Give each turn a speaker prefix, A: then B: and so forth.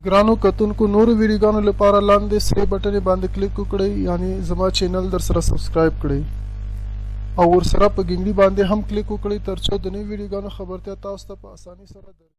A: ګرانو کتونکو نورو ویډیوګانو لپاره لاندې سره بټن باندې کلیک وکړئ یعنی زما چینل در سره سبسکرایب کړئ او ورسره په ګنګړي باندې هم کلیک وکړئ ترڅو د نوي ویډیوګانو خبرتیا تاسو ته په اسانۍ سره درکړي